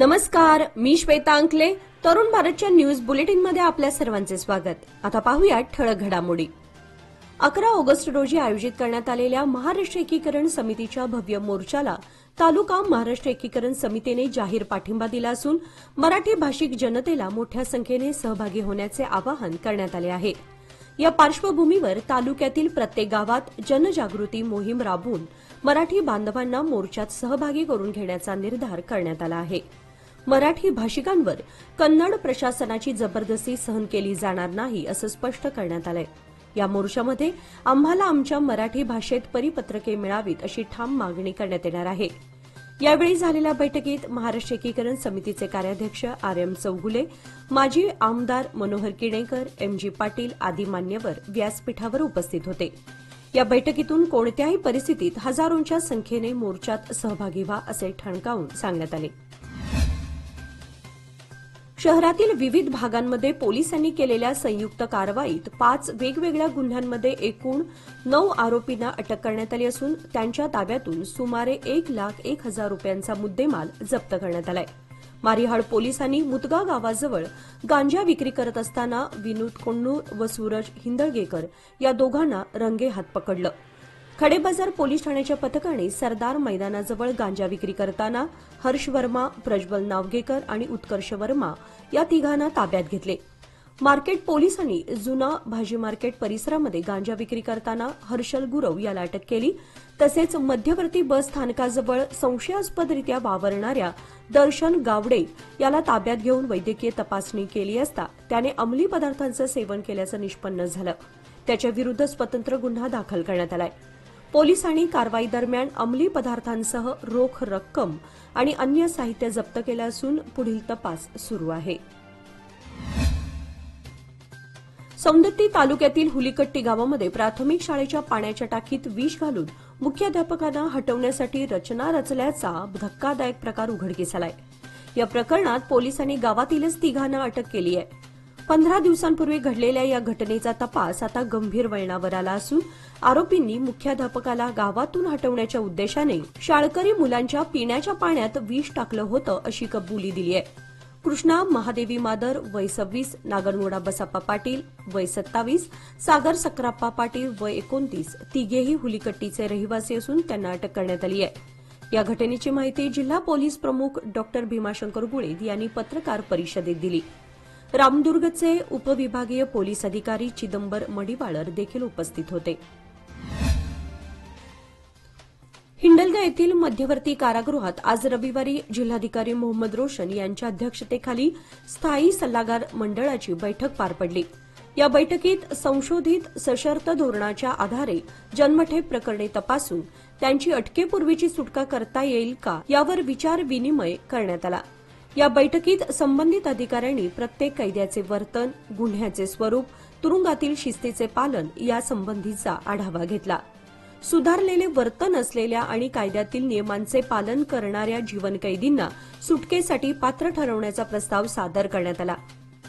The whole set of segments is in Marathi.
नमस्कार, मी श्वेता अंकले. तरुण भारतच्या न्यूज बुलेटिनमध्ये आपल्या सर्वांचे स्वागत. आता पाहूया ठळक घडामोडी. 11 ऑगस्ट रोजी आयोजित करण्यात आलेल्या महाराष्ट्र एकीकरण समितीच्या भव्य मोर्चाला तालुका महाराष्ट्र एकीकरण समितीने जाहीर पाठिंबा दिला असून मराठी भाषिक जनतेला मोठ्या संख्येने सहभागी होण्याचे आवाहन करण्यात आले आहे. या पार्श्वभूमीवर तालुक्यातील प्रत्येक गावात जनजागृती मोहीम राबवून मराठी बांधवांना मोर्चात सहभागी करून घेण्याचा निर्धार करण्यात आला आहे. मराठी भाषिकांवर कन्नड प्रशासनाची जबरदस्ती सहन केली जाणार नाही असं स्पष्ट करण्यात आलंय. या मोर्चामध्ये आम्हाला आमच्या मराठी भाषेत परिपत्रके मिळावीत अशी ठाम मागणी करण्यात येणार आहे. यावेळी झालेल्या बैठकीत महाराष्ट्र एकीकरण समितीचे कार्याध्यक्ष आर.एम. चौगुले, माजी आमदार मनोहर किणेकर, एम.जी. पाटील आदी मान्यवर व्यासपीठावर उपस्थित होते. या बैठकीतून कोणत्याही परिस्थितीत हजारोंच्या संख्येने मोर्चात सहभागी व्हा असे ठणकावून सांगण्यात आले. शहरातील विविध भागांमध्ये पोलिसांनी केलेल्या संयुक्त कारवाईत 5 वेगवेगळ्या गुन्ह्यांमध्ये एकूण 9 आरोपींना अटक करण्यात आली असून त्यांच्या ताब्यातून सुमारे 1,01,000 रुपयांचा मुद्देमाल जप्त करण्यात आलाय. मारिहाळ पोलिसांनी मुतगा गावाजवळ गांजा विक्री करत असताना विनोद कोण्णूर व सूरज हिंदळगेकर या दोघांना रंगेहात पकडलं. खडेबाजार पोलीस ठाण्याच्या पथकाने सरदार मैदानाजवळ गांजा विक्री करताना हर्ष वर्मा, प्रज्वल नावगेकर आणि उत्कर्ष वर्मा या तिघांना ताब्यात घेतले. मार्केट पोलिसांनी जुना भाजी मार्केट परिसरामध्ये गांजा विक्री करताना हर्षल गुरव याला अटक केली. तसेच मध्यवर्ती बस स्थानकाजवळ संशयास्पदरित्या वावरणाऱ्या दर्शन गावडे याला ताब्यात घेऊन वैद्यकीय तपासणी केली असता त्याने अंमली पदार्थांचं सेवन केल्याचं निष्पन्न झालं. त्याच्याविरुद्ध स्वतंत्र गुन्हा दाखल करण्यात आलाय. पोलिसांनी कारवाई दरम्यान अंमली पदार्थांसह रोख रक्कम आणि अन्य साहित्य जप्त केलं असून पुढील तपास सुरू आहे. सौंदत्ती तालुक्यातील हुलीकट्टी गावामध्ये प्राथमिक शाळेच्या पाण्याच्या टाकीत विष घालून मुख्याध्यापकांना हटवण्यासाठी रचना रचल्याचा धक्कादायक प्रकार उघडकीस आलाय. या प्रकरणात पोलिसांनी गावातीलच तिघांना अटक केली आहे. 15 दिवसांपूर्वी घडलेल्या या घटनेचा तपास आता गंभीर वळणावर आला असून आरोपींनी मुख्याध्यापकाला गावातून हटवण्याच्या उद्देशाने शाळकरी मुलांच्या पिण्याच्या पाण्यात विष टाकलं होतं अशी कबुली दिली आहे. कृष्णा महादेवी मादर वय 26, नागनगोडा बसाप्पा पाटील वय 27, सागर सक्राप्पा पाटील वय 29 तिघेही हुलीकट्टीचे रहिवासी असून त्यांना अटक करण्यात आली आहे. या घटनेची माहिती जिल्हा पोलीस प्रमुख डॉ. भीमाशंकर गुळेद यांनी पत्रकार परिषदेत दिली. रामदुर्गचे उपविभागीय पोलीस अधिकारी चिदंबर मडिवाळर देखील उपस्थित होते. हिंडलगा येथील मध्यवर्ती कारागृहात आज रविवारी जिल्हाधिकारी मोहम्मद रोशन यांच्या अध्यक्षतेखाली स्थायी सल्लागार मंडळाची बैठक पार पडली. या बैठकीत संशोधित सशर्त धोरणाच्या आधारे जन्मठेप प्रकरणे तपासून त्यांची अटकेपूर्वीची सुटका करता येईल का यावर विचार विनिमय करण्यात आला. या बैठकीत संबंधित अधिकाऱ्यांनी प्रत्येक कैद्याचे वर्तन, गुन्ह्याचे स्वरूप, तुरुंगातील शिस्तीचे पालन यासंबंधीचा आढावा घेतला. सुधारलेले वर्तन असलेल्या आणि कायद्यातील नियमांचे पालन करणाऱ्या जीवनकैदींना सुटकेसाठी पात्र ठरवण्याचा प्रस्ताव सादर करण्यात आला.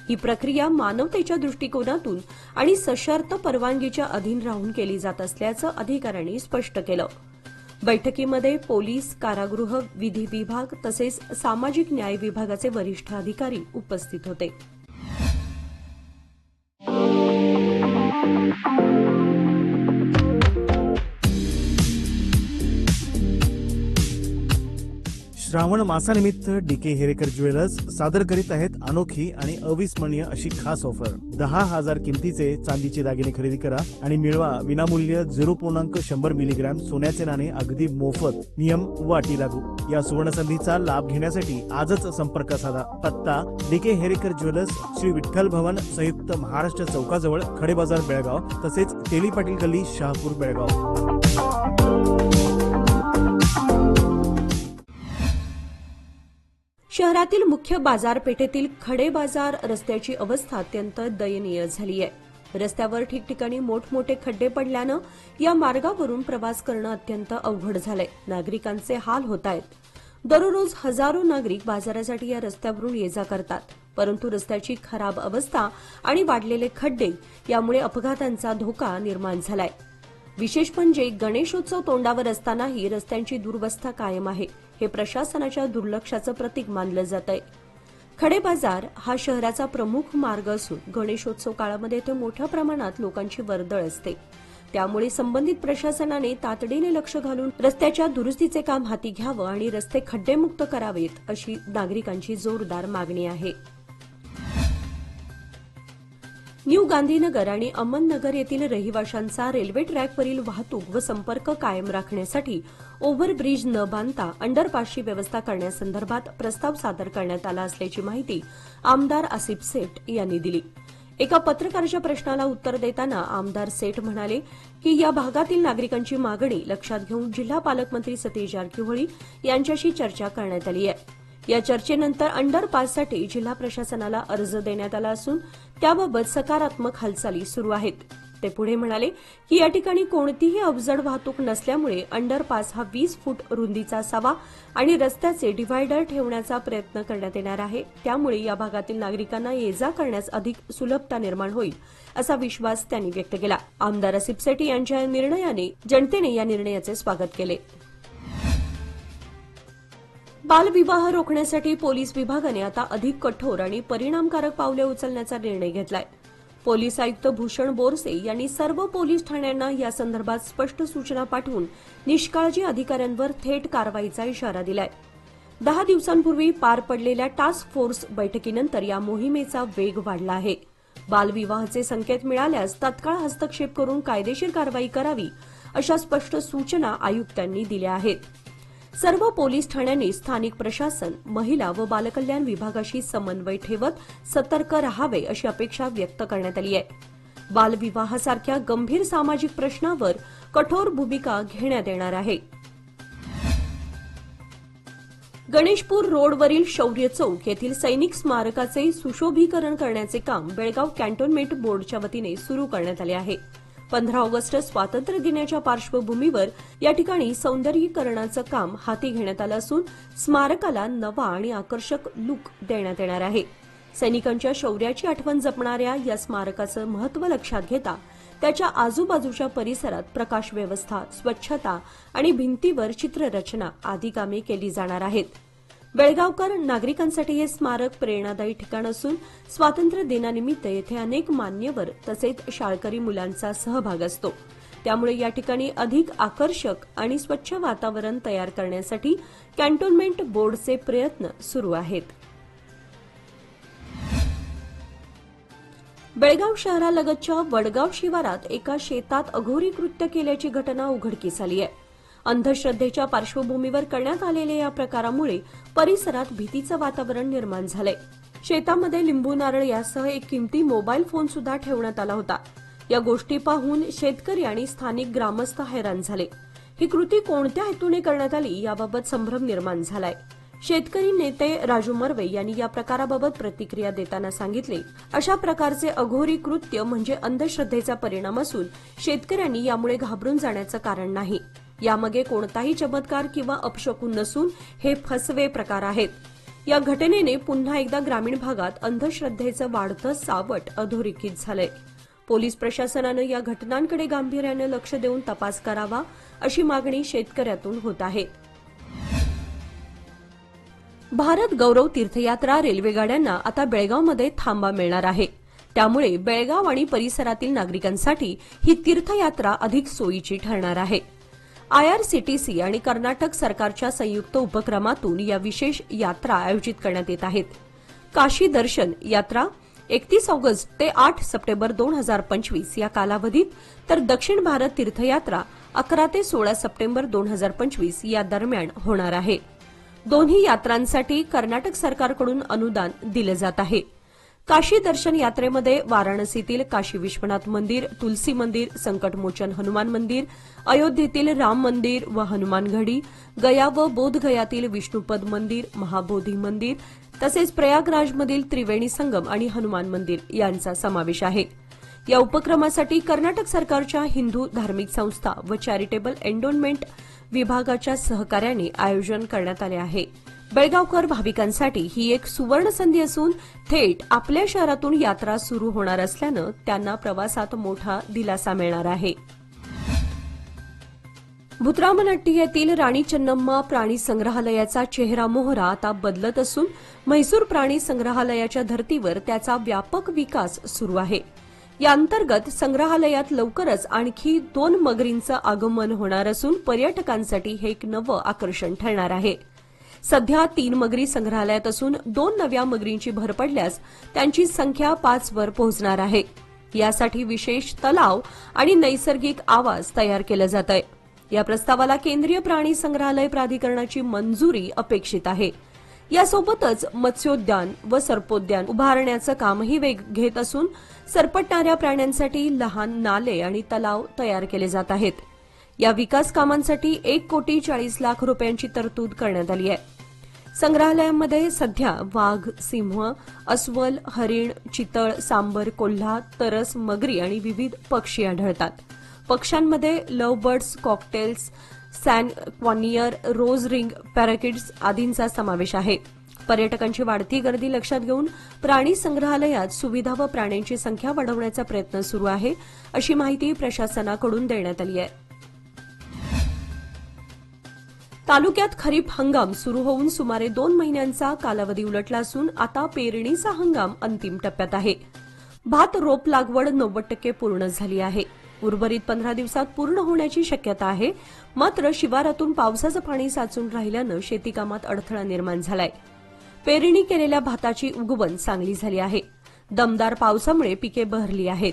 ही प्रक्रिया मानवतेच्या दृष्टिकोनातून आणि सशर्त परवानगीच्या अधीन राहून केली जात असल्याचं अधिकाऱ्यांनी स्पष्ट केलं. बैठकीमध्ये पोलीस, कारागृह, विधी विभाग तसेच सामाजिक न्याय विभागाचे वरिष्ठ अधिकारी उपस्थित होते. श्रावण मासानिमित्त डीके हेरेकर ज्वेलर्स सादर करीत आहेत अनोखी आणि अविस्मरणीय अशी खास ऑफर. 10,000 किमतीचे चांदीचे दागिने खरेदी करा आणि मिळवा विनामूल्य 0.100 मिलीग्रॅम सोन्याचे नाणे अगदी मोफत. नियम व अटी लागू. या सुवर्णसंधीचा लाभ घेण्यासाठी आजच संपर्क साधा. पत्ता डीके हेरेकर ज्वेलर्स, श्री विठ्ठल भवन, संयुक्त महाराष्ट्र चौकाजवळ, खडेबाजार, बेळगाव. तसेच तेली पाटील गल्ली, शहापूर, बेळगाव. शहरातील मुख्य बाजारपेठेतील खडे बाजार रस्त्याची अवस्था अत्यंत दयनीय झाली आहे. रस्त्यावर ठिकठिकाणी मोठमोठे खड्डे पडल्यानं या मार्गावरून प्रवास करणं अत्यंत अवघड झालंय. नागरिकांचे हाल होत आहेत. दररोज हजारो नागरिक बाजारासाठी या रस्त्यावरून ये जा करतात. परंतु रस्त्याची खराब अवस्था आणि वाढलेले खड्डे यामुळे अपघातांचा धोका निर्माण झालाय. विशेष म्हणजे गणेशोत्सव तोंडावर असतानाही रस्त्यांची दुरवस्था कायम आहे. हे प्रशासनाच्या दुर्लक्षाचं प्रतीक मानलं जातंय. खडे बाजार हा शहराचा प्रमुख मार्ग असून गणेशोत्सव काळामध्ये येथे मोठ्या प्रमाणात लोकांची वर्दळ असते. त्यामुळे संबंधित प्रशासनाने तातडीने लक्ष घालून रस्त्याच्या दुरुस्तीचे काम हाती घ्यावं आणि रस्ते खड्डेमुक्त करावेत, अशी नागरिकांची जोरदार मागणी आहे. न्यू गांधीनगर आणि अमननगर येथील रहिवाशांचा रेल्वे ट्रॅकवरील वाहतूक व संपर्क कायम राखण्यासाठी ओव्हरब्रिज न बांधता अंडरपासची व्यवस्था करण्यासंदर्भात प्रस्ताव सादर करण्यात आला असल्याची माहिती आमदार आसिफ सेठ यांनी दिली. एका पत्रकाराच्या प्रश्नाला उत्तर देताना आमदार सेठ म्हणाले की या भागातील नागरिकांची मागणी लक्षात घेऊन जिल्हा पालकमंत्री सतीश जारकिहोळी यांच्याशी चर्चा करण्यात आली आहे. या चर्चेनंतर अंडरपाससाठी जिल्हा प्रशासनाला अर्ज देण्यात आला असून त्याबाबत सकारात्मक हालचाली सुरू आहेत. ते पुढे म्हणाले की या ठिकाणी कोणतीही अवजड वाहतूक नसल्यामुळे अंडरपास हा 20 फूट रुंदीचा असावा आणि रस्त्याचे डिव्हायडर ठेवण्याचा प्रयत्न करण्यात येणार आहे. त्यामुळे या भागातील नागरिकांना ये-जा करण्यास अधिक सुलभता निर्माण होईल, असा विश्वास त्यांनी व्यक्त केला. आमदार आसिफ सेठ यांच्या निर्णयाने जनतेने या निर्णयाचे स्वागत केले. बालविवाह रोखण्यासाठी पोलीस विभागाने आता अधिक कठोर आणि परिणामकारक पावले उचलण्याचा निर्णय घेतलाय. पोलीस आयुक्त भूषण बोरसे यांनी सर्व पोलीस ठाण्यांना यासंदर्भात स्पष्ट सूचना पाठवून निष्काळजी अधिकाऱ्यांवर थेट कारवाईचा इशारा दिलाय. 10 दिवसांपूर्वी पार पडलेल्या टास्क फोर्स बैठकीनंतर या मोहिमेचा वेग वाढला आहे. बालविवाहाचे संकेत मिळाल्यास तत्काळ हस्तक्षेप करून कायदेशीर कारवाई करावी, अशा स्पष्ट सूचना आयुक्तांनी दिल्या आहेत. सर्व पोलीस ठाण्यांनी स्थानिक प्रशासन, महिला व बालकल्याण विभागाशी समन्वय ठेवत सतर्क राहावे, अशी अपेक्षा व्यक्त करण्यात आली आहे. बालविवाहासारख्या गंभीर सामाजिक प्रश्नावर कठोर भूमिका घेण्यात येणार आहे. गणेशपूर रोडवरील शौर्य चौक येथील सैनिक स्मारकाचे सुशोभीकरण करण्याचे काम बेळगाव कॅन्टोन्मेंट बोर्डच्या वतीने सुरू करण्यात आले आहे. 15 ऑगस्ट स्वातंत्र्य दिनाच्या पार्श्वभूमीवर या ठिकाणी सौंदर्यीकरणाचं काम हाती घेण्यात आलं असून स्मारकाला नवा आणि आकर्षक लुक देण्यात येणार आहे. सैनिकांच्या शौर्याची आठवण जपणाऱ्या या स्मारकाचं महत्त्व लक्षात घेता त्याच्या आजूबाजूच्या परिसरात प्रकाश व्यवस्था, स्वच्छता आणि भिंतीवर चित्ररचना आदी कामे केली जाणार आहेत. बेळगावकर नागरिकांसाठी हे स्मारक प्रेरणादायी ठिकाण असून स्वातंत्र्य दिनानिमित्त येथे अनेक मान्यवर तसेच शाळकरी मुलांचा सहभाग असतो. त्यामुळे या ठिकाणी अधिक आकर्षक आणि स्वच्छ वातावरण तयार करण्यासाठी कॅन्टोन्मेंट बोर्डचे प्रयत्न सुरू आहेत. बेळगाव शहरालगतच्या वडगाव शिवारात एका शेतात अघोरी कृत्य केल्याची घटना उघडकीस आली आहे. अंधश्रद्धेच्या पार्श्वभूमीवर करण्यात आलेल्या या प्रकारामुळे परिसरात भीतीचं वातावरण निर्माण झालंय. शेतामध्ये लिंबू नारळ यासह एक किमती मोबाईल फोन सुद्धा ठेवण्यात आला होता. या गोष्टी पाहून शेतकरी आणि स्थानिक ग्रामस्थ हैराण झाले. ही कृती कोणत्या हेतूने करण्यात आली याबाबत संभ्रम निर्माण झालाय. शेतकरी नेते राजू मर्वे यांनी या प्रकाराबाबत प्रतिक्रिया देताना सांगितले, अशा प्रकारचे अघोरी कृत्य म्हणजे अंधश्रद्धेचा परिणाम असून शेतकऱ्यांनी यामुळे घाबरून जाण्याचं कारण नाही. यामागे कोणताही चमत्कार किंवा अपशकुन नसून हे फसवे प्रकार आहेत. या घटनेने पुन्हा एकदा ग्रामीण भागात अंधश्रद्धेचं वाढतं सावट अधोरेखित झालंय. पोलीस प्रशासनानं या घटनांकडे गांभीर्यानं लक्ष देऊन तपास करावा, अशी मागणी शेतकऱ्यातून होत आहे. भारत गौरव तीर्थयात्रा रेल्वेगाड्यांना आता बेळगावमध्ये थांबा मिळणार आहे. त्यामुळे बेळगाव आणि परिसरातील नागरिकांसाठी ही तीर्थयात्रा अधिक सोयीची ठरणार आहे. आयआरसीटीसी आणि कर्नाटक सरकारच्या संयुक्त उपक्रमातून या विशेष यात्रा आयोजित करण्यात येत आहेत. काशी दर्शन यात्रा 31 ऑगस्ट ते 8 सप्टेंबर 2025 या कालावधीत, तर दक्षिण भारत तीर्थयात्रा 11 ते 16 सप्टेंबर 2025 या दरम्यान होणार आहे. दोन्ही यात्रांसाठी कर्नाटक सरकारकडून अनुदान दिले जात आहे. काशी दर्शन यात्रेमध्ये वाराणसीतील काशी विश्वनाथ मंदिर, तुलसी मंदिर, संकटमोचन हनुमान मंदिर, अयोध्येतील राम मंदिर व हनुमानगढी, गया व बोधगयातील विष्णुपद मंदिर, महाबोधी मंदिर तसेच प्रयागराजमधील त्रिवेणी संगम आणि हनुमान मंदिर यांचा समावेश आहे. या उपक्रमासाठी कर्नाटक सरकारच्या हिंदू धार्मिक संस्था व चॅरिटेबल एंडोन्मेंट विभागाच्या सहकार्याने आयोजन करण्यात आले आहे. बेळगावकर भाविकांसाठी ही एक सुवर्ण संधी असून थेट आपल्या शहरातून यात्रा सुरू होणार असल्यानं त्यांना प्रवासात मोठा दिलासा मिळणार आहे. भुतरामनट्टी येथील राणी चन्नम्मा प्राणी संग्रहालयाचा चेहरा मोहरा आता बदलत असून म्हैसूर प्राणी संग्रहालयाच्या धर्तीवर त्याचा व्यापक विकास सुरू आहे. या अंतर्गत संग्रहालयात लवकरच आणखी 2 मगरींचं आगमन होणार असून पर्यटकांसाठी हे एक नवं आकर्षण ठरणार आहे. सध्या 3 मगरी संग्रहालयात असून 2 नव्या मगरींची भर पडल्यास त्यांची संख्या 5 वर पोहोचणार आहे. यासाठी विशेष तलाव आणि नैसर्गिक आवास तयार केलं जात आहे. या प्रस्तावाला केंद्रीय प्राणी संग्रहालय प्राधिकरणाची मंजुरी अपेक्षित आहे. यासोबतच मत्स्योद्यान व सर्पोद्यान उभारण्याचं कामही वेग घेत असून सरपटणाऱ्या प्राण्यांसाठी लहान नाले आणि तलाव तयार केले जात आहेत. या विकास कामांसाठी 1,40,00,000 रुपयांची तरतूद करण्यात आली आहे. संग्रहालयामध्ये सध्या वाघ, सिंह, अस्वल, हरिण, चितळ, सांबर, कोल्हा, तरस, मगरी आणि विविध पक्षी आढळतात. पक्ष्यांमध्ये लव्हबर्ड्स, कॉकटेल्स, सॅन क्वॉनियर, रोज रिंग, पॅराकिट्स आदींचा समावेश आहे. पर्यटकांची वाढती गर्दी लक्षात घेऊन प्राणी संग्रहालयात सुविधा व प्राण्यांची संख्या वाढवण्याचा प्रयत्न सुरू आहे, अशी माहिती प्रशासनाकडून देण्यात आली आहे. तालुक्यात खरीप हंगाम सुरू होऊन सुमारे 2 महिन्यांचा कालावधी उलटला असून आता पेरणीचा हंगाम अंतिम टप्प्यात आहे. भात रोप लागवड 90% पूर्ण झाली आहे. उर्वरित 15 दिवसात पूर्ण होण्याची शक्यता आहे. मात्र शिवारातून पावसाचं पाणी साचून राहिल्यानं शेतीकामात अडथळा निर्माण झालाय. पेरणी केलेल्या भाताची उगवण चांगली झाली आहे. दमदार पावसामुळे पिके बहरली आहेत.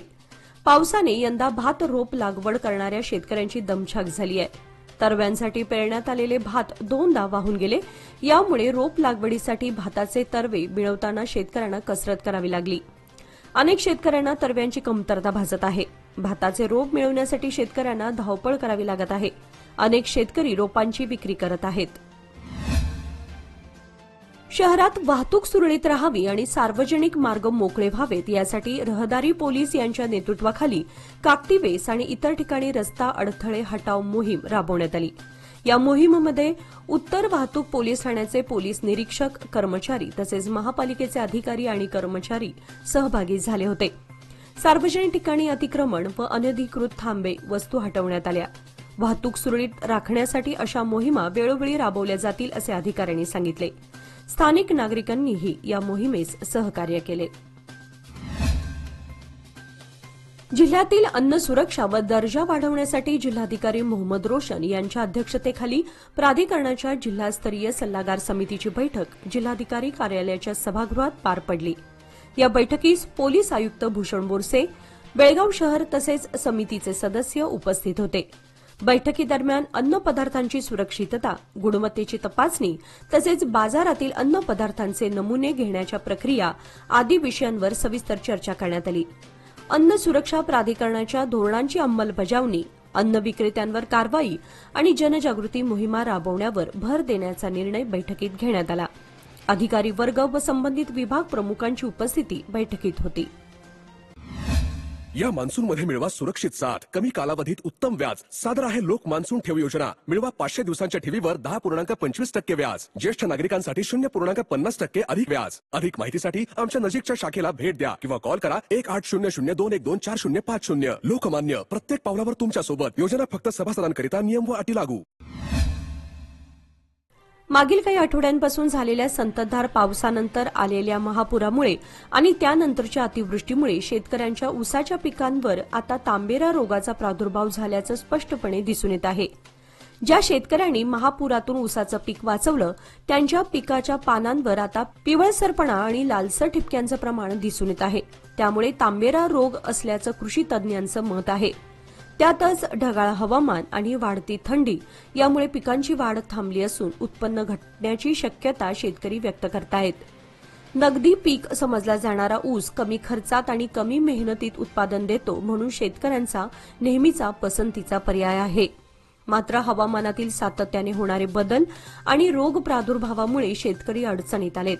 पावसाने यंदा भात रोप लागवड करणाऱ्या शेतकऱ्यांची दमछाक झाली आहे. तरव्यांसाठी पेरण्यात आलेले भात 2दा वाहून गेले. यामुळे रोप लागवडीसाठी भाताचे तरवे मिळवताना शेतकऱ्यांना कसरत करावी लागली. अनेक शेतकऱ्यांना तरव्यांची कमतरता भासत आहे. भाताचे रोप मिळवण्यासाठी शेतकऱ्यांना धावपळ करावी लागत आहे. अनेक शेतकरी रोपांची विक्री करत आहेत. शहरात वाहतूक सुरळीत राहावी आणि सार्वजनिक मार्ग मोकळे व्हावेत यासाठी रहदारी पोलीस यांच्या नेतृत्वाखाली काकटीवेस आणि इतर ठिकाणी रस्ता अडथळे हटाव मोहीम राबवण्यात आली. या मोहिमेमध्ये उत्तर वाहतूक पोलीस ठाण्याचे पोलीस निरीक्षक, कर्मचारी तसेच महापालिकेचे अधिकारी आणि कर्मचारी सहभागी झाले होते. सार्वजनिक ठिकाणी अतिक्रमण व अनधिकृत थांबे वस्तू हटवण्यात आल्या. वाहतूक सुरळीत राखण्यासाठी अशा मोहिमा वेळोवेळी राबवल्या जातील असे अधिकाऱ्यांनी सांगितले. स्थानिक नागरिकांनीही या मोहिमेस सहकार्य केले. जिल्ह्यातील अन्न सुरक्षा व दर्जा वाढवण्यासाठी जिल्हाधिकारी मोहम्मद रोशन यांच्या अध्यक्षतेखाली प्राधिकरणाच्या जिल्हास्तरीय सल्लागार समितीची बैठक जिल्हाधिकारी कार्यालयाच्या सभागृहात पार पडली. या बैठकीस पोलीस आयुक्त भूषण बोरसे, बेळगाव शहर तसेच समितीचे सदस्य उपस्थित होते. बैठकीदरम्यान अन्न पदार्थांची सुरक्षितता, गुणवत्तेची तपासणी तसेच बाजारातील अन्न पदार्थांचे नमुने घेण्याच्या प्रक्रिया आदी विषयांवर सविस्तर चर्चा करण्यात आली. अन्न सुरक्षा प्राधिकरणाच्या धोरणांची अंमलबजावणी, अन्न विक्रेत्यांवर कारवाई आणि जनजागृती मोहिमा राबवण्यावर भर देण्याचा निर्णय बैठकीत घेण्यात आला. अधिकारी वर्ग व संबंधित विभाग प्रमुखांची उपस्थिती बैठकीत होती. या मान्सूनमध्ये मिळवा सुरक्षित साथ, कमी कालावधीत उत्तम व्याज. सादर आहे लोक मान्सून ठेव योजना. मिळवा 500 दिवसांच्या ठेवीवर 10.25% व्याज. ज्येष्ठ नागरिकांसाठी 0.50% अधिक व्याज. अधिक माहितीसाठी आमच्या नजीकच्या शाखेला भेट द्या किंवा कॉल करा 1800-212-4050. लोकमान्य, प्रत्येक पावलावर तुमच्या सोबत. योजना फक्त सभासदांकरिता, नियम व अटी लागू. मागील काही आठवड्यांपासून झालेल्या संततधार पावसानंतर आलेल्या महापुरामुळे आणि त्यानंतरच्या अतिवृष्टीमुळे शेतकऱ्यांच्या ऊसाच्या पिकांवर आता तांबेरा रोगाचा प्रादुर्भाव झाल्याचं स्पष्टपणे दिसून येत आहे. ज्या शेतकऱ्यांनी महापुरातून ऊसाचं पीक वाचवलं त्यांच्या पिकाच्या पानांवर आता पिवळसरपणा आणि लालसर ठिपक्यांचं प्रमाण दिसून येत आहे. त्यामुळे तांबेरा रोग असल्याचं कृषी तज्ज्ञांचं मत आहे. त्यातच ढगाळ हवामान आणि वाढती थंडी यामुळे पिकांची वाढ थांबली असून उत्पन्न घटण्याची शक्यता शेतकरी व्यक्त करतायत. नगदी पीक समजला जाणारा ऊस कमी खर्चात आणि कमी मेहनतीत उत्पादन देतो म्हणून शेतकऱ्यांचा नेहमीचा पसंतीचा पर्याय आहे. मात्र हवामानातील सातत्याने होणारे बदल आणि रोग प्रादुर्भावामुळे शेतकरी अडचणीत आलेत.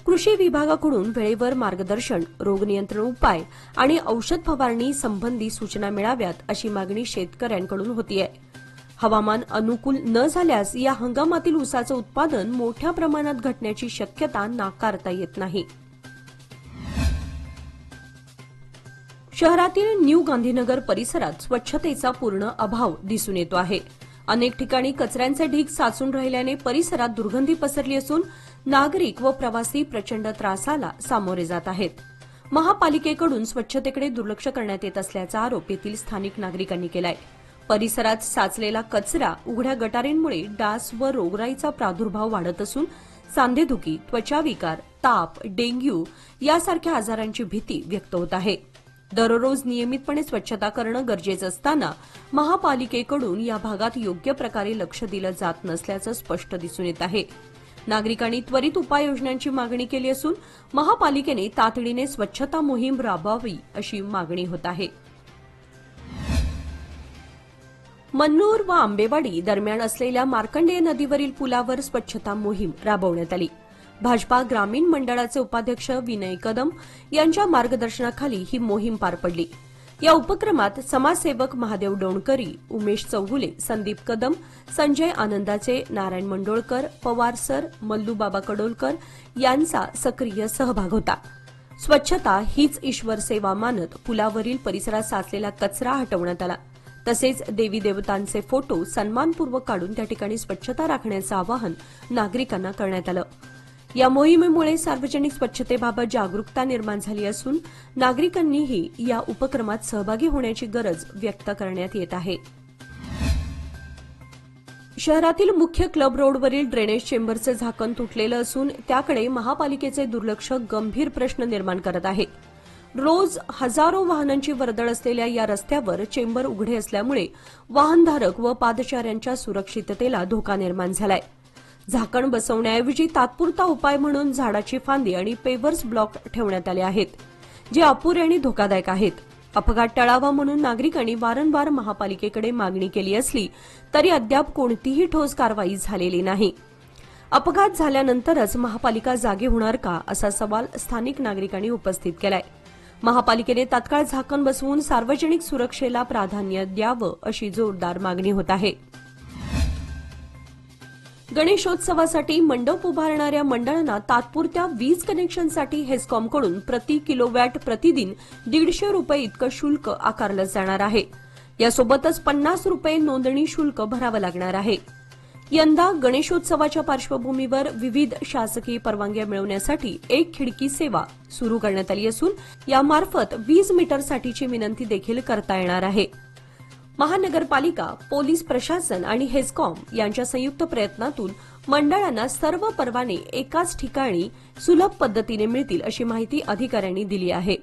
कृषी विभागाकडून वेळेवर मार्गदर्शन, रोग नियंत्रण उपाय आणि औषध फवारणी संबंधी सूचना मिळाव्यात अशी मागणी शेतकऱ्यांकडून होतीये. हवामान अनुकूल न झाल्यास या हंगामातील ऊसाचं उत्पादन मोठ्या प्रमाणात घटण्याची शक्यता नाकारता येत नाही. शहरातील न्यू गांधीनगर परिसरात स्वच्छतेचा पूर्ण अभाव दिसून येतो आहे. अनेक ठिकाणी कचऱ्यांचे ढीग साचून राहिल्याने परिसरात दुर्गंधी पसरली असून नागरिक व प्रवासी प्रचंड त्रासाला सामोरे जात आहेत. महापालिकेकडून स्वच्छतेकडे दुर्लक्ष करण्यात येत असल्याचा आरोप येथील स्थानिक नागरिकांनी केलाय. परिसरात साचलेला कचरा, उघड्या गटारींमुळे डास व रोगराईचा प्रादुर्भाव वाढत असून सांधेदुखी, त्वचाविकार, ताप, डेंग्यू यासारख्या आजारांची भीती व्यक्त होत आहे. दररोज नियमितपणे स्वच्छता करणं गरजेचं असताना महापालिकेकडून या भागात योग्य प्रकारे लक्ष दिलं जात नसल्याचं स्पष्ट दिसून येत आहे. नागरिकांनी त्वरित उपाययोजनांची मागणी केली असून महापालिकेने तातडीने स्वच्छता मोहीम राबवावी अशी मागणी होत आहे. मन्नूर व आंबेवाडी दरम्यान असलेल्या मार्कंडेय नदीवरील पुलावर स्वच्छता मोहीम राबवण्यात आली. भाजपा ग्रामीण मंडळाचे उपाध्यक्ष विनय कदम यांच्या मार्गदर्शनाखाली ही मोहीम पार पडली. या उपक्रमात समाजसेवक महादेव डोणकरी, उमेश चौगुले, संदीप कदम, संजय आनंदाचे, नारायण मंडोळकर, पवार सर, मल्लूबाबा कडोलकर यांचा सक्रिय सहभाग होता. स्वच्छता हीच ईश्वर सेवा मानत पुलावरील परिसरात साचलेला कचरा हटवण्यात आला. तसेच देवी देवतांचे फोटो सन्मानपूर्वक काढून त्या ठिकाणी स्वच्छता राखण्याचं आवाहन नागरिकांना करण्यात आलं. या मोहिमेमुळे सार्वजनिक स्वच्छतेबाबत जागरूकता निर्माण झाली असून नागरिकांनीही या उपक्रमात सहभागी होण्याची गरज व्यक्त करण्यात येत आहे. शहरातील मुख्य क्लब रोडवरील ड्रेनेज चेंबरचे झाकण तुटलेलं असून त्याकडे महापालिकेचे दुर्लक्ष गंभीर प्रश्न निर्माण करत आहे. रोज हजारो वाहनांची वर्दळ असलेल्या या रस्त्यावर चेंबर उघडे असल्यामुळे वाहनधारक व पादचाऱ्यांच्या सुरक्षिततेला धोका निर्माण झालाय. झाकण बसवण्याऐवजी तात्पुरता उपाय म्हणून झाडाची फांदी आणि पेवर्स ब्लॉक ठेवण्यात आले आहेत, जे अपुरे आणि धोकादायक आहेत. अपघात टळावा म्हणून नागरिकांनी वारंवार महापालिकेकडे मागणी केली असली तरी अद्याप कोणतीही ठोस कारवाई झालेली नाही. अपघात झाल्यानंतरच महापालिका जागी होणार का, असा सवाल स्थानिक नागरिकांनी उपस्थित केलाय. महापालिकेने तात्काळ झाकण बसवून सार्वजनिक सुरक्षेला प्राधान्य द्यावं अशी जोरदार मागणी होत आहे. गणेशोत्सवासाठी मंडप उभारणाऱ्या मंडळांना तात्पुरत्या वीज कनेक्शनसाठी हेस्कॉमकडून प्रति किलोवॅट प्रतिदिन 150 रुपये इतकं शुल्क आकारलं जाणार आहे. यासोबतच 50 रुपये नोंदणी शुल्क भरावं लागणार आहे. यंदा गणेशोत्सवाच्या पार्श्वभूमीवर विविध शासकीय परवानग्या मिळवण्यासाठी एक खिडकी सेवा सुरू करण्यात आली असून यामार्फत वीज मीटरसाठीची विनंती देखील करता येणार आहे. महानगरपालिका, पोलीस प्रशासन आणि हेस्कॉम यांच्या संयुक्त प्रयत्नातून मंडळांना सर्व परवाने एकाच ठिकाणी सुलभ पद्धतीने मिळतील अशी माहिती अधिकाऱ्यांनी दिली आहे.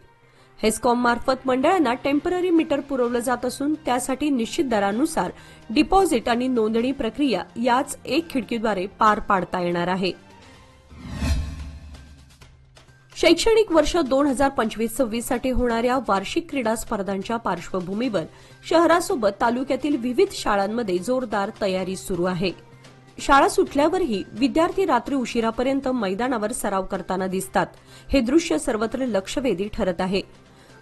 हेस्कॉम मार्फत मंडळांना टेम्पररी मीटर पुरवलं जात असून त्यासाठी निश्चित दरानुसार डिपॉझिट आणि नोंदणी प्रक्रिया याच एक खिडकीद्वारे पार पाडता येणार आहे. शैक्षणिक वर्ष 2025-26 साठी होणाऱ्या वार्षिक क्रीडा स्पर्धांच्या पार्श्वभूमीवर शहरासोबत तालुक्यातील विविध शाळांमध्ये जोरदार तयारी सुरू आहे. शाळा सुटल्यावरही विद्यार्थी रात्री उशिरापर्यंत मैदानावर सराव करताना दिसतात. हे दृश्य सर्वत्र लक्षवेधी ठरत आहे.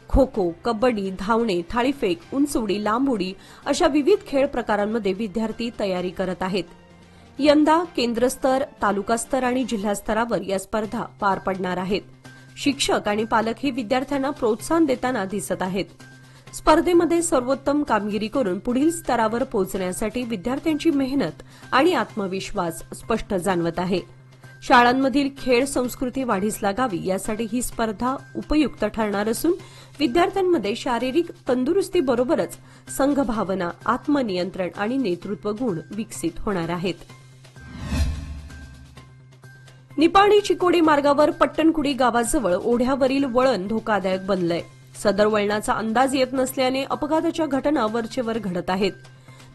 खो खो, कबड्डी, धावणे, थाळीफेक, उंचउडी, लांब उडी अशा विविध खेळ प्रकारांमध्ये विद्यार्थी तयारी करत आहेत. यंदा केंद्रस्तर, तालुकास्तर आणि जिल्हास्तरावर या स्पर्धा पार पडणार आहेत. शिक्षक आणि पालकही विद्यार्थ्यांना प्रोत्साहन देताना दिसत आहेत. स्पर्धेमध्ये सर्वोत्तम कामगिरी करून पुढील स्तरावर पोहोचण्यासाठी विद्यार्थ्यांची मेहनत आणि आत्मविश्वास स्पष्ट जाणवत आहे. शाळांमधील खेळ संस्कृती वाढीस लागावी यासाठी ही स्पर्धा उपयुक्त ठरणार असून विद्यार्थ्यांमध्ये शारीरिक तंदुरुस्तीबरोबरच संघभावना, आत्मनियंत्रण आणि नेतृत्व गुण विकसित होणार आहेत. निपाणी चिकोडी मार्गावर पट्टणकुडी गावाजवळ ओढ्यावरील वळण धोकादायक बनलंय. सदर वळणाचा अंदाज येत नसल्याने अपघाताच्या घटना वरचेवर घडत आहेत.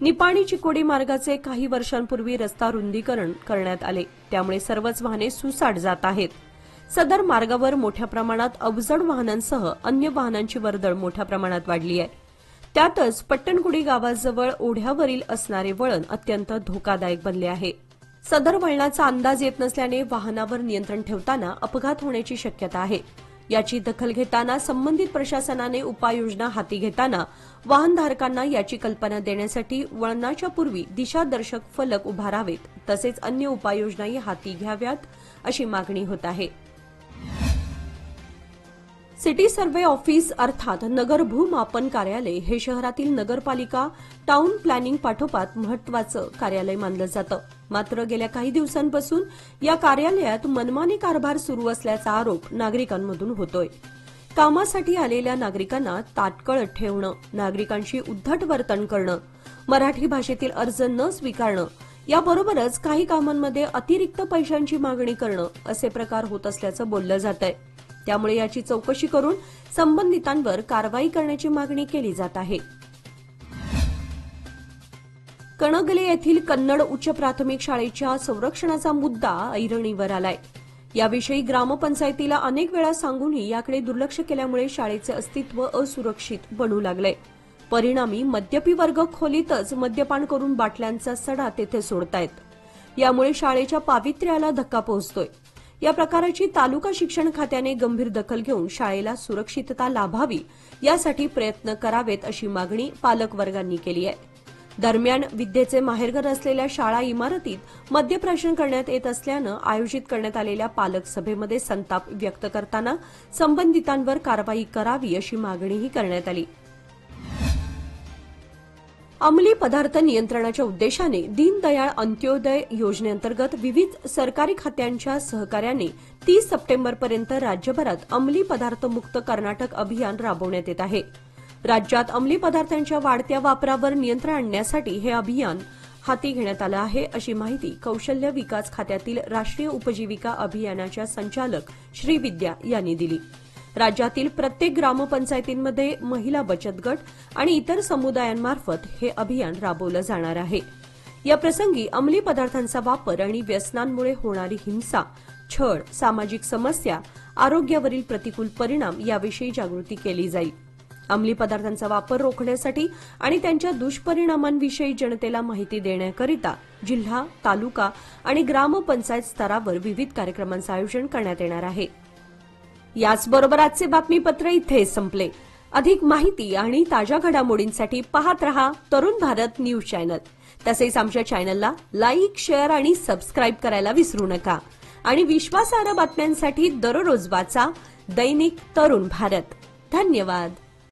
निपाणी चिकोडी मार्गाचे काही वर्षांपूर्वी रस्ता रुंदीकरण करण्यात आले, त्यामुळे सर्वच वाहने सुसाट जात आहेत. सदर मार्गावर मोठ्या प्रमाणात अवजड वाहनांसह अन्य वाहनांची वर्दळ मोठ्या प्रमाणात वाढली आहे. त्यातच पट्टणकुडी गावाजवळ ओढ्यावरील असणारे वळण अत्यंत धोकादायक बनले आहे. सदर वळणाचा अंदाज येत नसल्याने वाहनावर नियंत्रण ठेवताना अपघात होण्याची शक्यता आहे. याची दखल घेताना संबंधित प्रशासनाने उपाययोजना हाती घेताना वाहनधारकांना याची कल्पना देण्यासाठी वळणाच्या पूर्वी दिशादर्शक फलक उभारावेत, तसेच अन्य उपाययोजनाही हाती घ्याव्यात अशी मागणी होत आहे. सिटी सर्व्हे ऑफिस अर्थात नगर भूमापन कार्यालय हे शहरातील नगरपालिका टाउन प्लॅनिंग पाठोपाठ महत्वाचं कार्यालय मानलं जातं. मात्र गेल्या काही दिवसांपासून या कार्यालयात मनमानी कारभार सुरू असल्याचा आरोप नागरिकांमधून होतोय. कामासाठी आलेल्या नागरिकांना ताटकळत ठेवणं, नागरिकांशी उद्धट वर्तन करणं, मराठी भाषेतील अर्ज न स्वीकारणं, याबरोबरच काही कामांमध्ये अतिरिक्त पैशांची मागणी करणं असे प्रकार होत असल्याचं बोललं जातंय. त्यामुळे याची चौकशी करून संबंधितांवर कारवाई करण्याची मागणी केली जात आहे. कणगले येथील कन्नड उच्च प्राथमिक शाळेच्या संरक्षणाचा मुद्दा ऐरणीवर आलाय. याविषयी ग्रामपंचायतीला अनेक वेळा सांगूनही याकडे दुर्लक्ष केल्यामुळे शाळेचे अस्तित्व असुरक्षित बनू लागले. परिणामी मद्यपी वर्ग खोलीतच मद्यपान करून बाटल्यांचा सडा तेथे सोडतायत. यामुळे शाळेच्या पावित्र्याला धक्का पोहोचतोय. या प्रकाराची तालुका शिक्षण खात्याने गंभीर दखल घेऊन शाळेला सुरक्षितता लाभावी यासाठी प्रयत्न करावेत अशी मागणी पालकवर्गांनी केली आहे. दरम्यान विद्येचे माहेरघर असलेल्या शाळा इमारतीत मद्यप्राशन करण्यात येत असल्यानं आयोजित करण्यात आलेल्या पालक सभेमध्ये संताप व्यक्त करताना संबंधितांवर कारवाई करावी अशी मागणीही करण्यात आली. अंमली पदार्थ नियंत्रणाच्या उद्देशाने दीनदयाळ अंत्योदय योजनेअंतर्गत विविध सरकारी खात्यांच्या सहकार्याने 30 सप्टेंबरपर्यंत राज्यभरात अंमली पदार्थ मुक्त कर्नाटक अभियान राबवण्यात येत आहे. राज्यात अंमली पदार्थांच्या वाढत्या वापरावर नियंत्रण आणण्यासाठी हे अभियान हाती घेण्यात आलं आहे अशी माहिती कौशल्य विकास खात्यातील राष्ट्रीय उपजीविका अभियानाच्या संचालक श्रीविद्या यांनी दिली. राज्यातील प्रत्येक ग्रामपंचायतींमध्ये महिला बचत गट आणि इतर समुदायांमार्फत हे अभियान राबवलं जाणार आहे. या प्रसंगी अंमली पदार्थांचा वापर आणि व्यसनांमुळे होणारी हिंसा, छळ, सामाजिक समस्या, आरोग्यावरील प्रतिकूल परिणाम याविषयी जागृती केली जाईल. अंमली पदार्थांचा वापर रोखण्यासाठी आणि त्यांच्या दुष्परिणामांविषयी जनतेला माहिती देण्याकरिता जिल्हा, तालुका आणि ग्रामपंचायत स्तरावर विविध कार्यक्रमांचं आयोजन करण्यात येणार आहे. याचबरोबर आजचे बातमीपत्र इथे संपले. अधिक माहिती आणि ताज्या घडामोडींसाठी पाहत रहा तरुण भारत न्यूज चॅनल. तसेच आमच्या चॅनलला लाईक, शेअर आणि सबस्क्राईब करायला विसरू नका. आणि विश्वासार्ह बातम्यांसाठी दररोज वाचा दैनिक तरुण भारत. धन्यवाद.